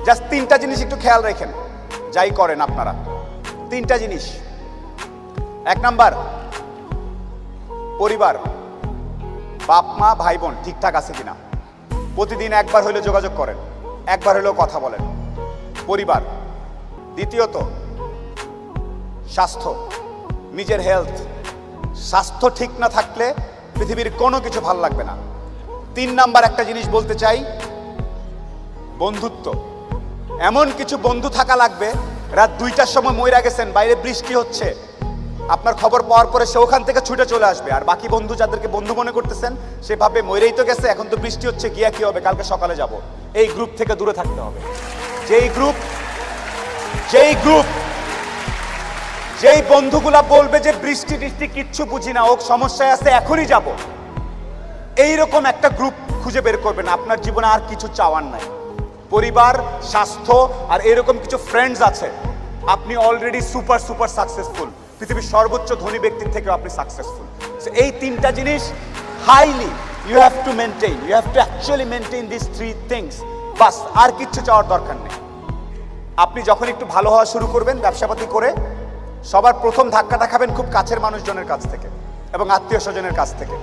Just তিনটা জিনিস একটু খেয়াল রাখেন, যাই করেন আপনারা। তিনটা জিনিস। এক নাম্বার, পরিবার, বাপ মা ভাই বোন ঠিকঠাক আছে কিনা, প্রতিদিন একবার হইলে যোগাযোগ করেন, একবার হইলেও কথা বলেন। পরিবার। দ্বিতীয়ত, স্বাস্থ্য, নিজের হেলথ। স্বাস্থ্য ঠিক না থাকলে পৃথিবীর কোনো কিছু ভাল লাগবে না। 3 নাম্বার একটা জিনিস বলতে চাই, বন্ধুত্ব। এমন কিছু বন্ধু থাকা লাগবে, রাত 2টার সময় মইরা গেছেন, বাইরে বৃষ্টি হচ্ছে, আপনার খবর পাওয়ার পরে সে ওখান থেকে ছুটে চলে আসবে। আর বাকি বন্ধু যাদেরকে বন্ধু মনে করতেছেন, সে ভাবে মইরেই তো গেছে, এখন তো বৃষ্টি হচ্ছে, গিয়া কি হবে, কালকে সকালে যাব। এই গ্রুপ থেকে দূরে থাকতে হবে। যেই বন্ধুগুলা বলবে যে বৃষ্টি টিষ্টি কিচ্ছু বুঝি না, ও সমস্যায় আছে, এখনই যাব, এইরকম একটা গ্রুপ খুঁজে বের করবেন। আপনার জীবনে আর কিছু চাওয়ার নাই। পরিবার, স্বাস্থ্য আর এরকম কিছু ফ্রেন্ডস আছে, আপনি অলরেডি সুপার সাকসেসফুল। পৃথিবীর সর্বোচ্চ ধনী ব্যক্তির থেকেও আপনি সাকসেসফুল। এই তিনটা জিনিস highly you have to maintain, you have to actually maintain this 3 things. বাস, আর কিচ্ছু চাওয়ার দরকার নেই। আপনি যখন একটু ভালো হওয়া শুরু করবেন ব্যবসাপাতি করে, সবার প্রথম ধাক্কাটা খাবেন খুব কাছের মানুষজনের কাছ থেকে এবং আত্মীয় স্বজনের কাছ থেকে।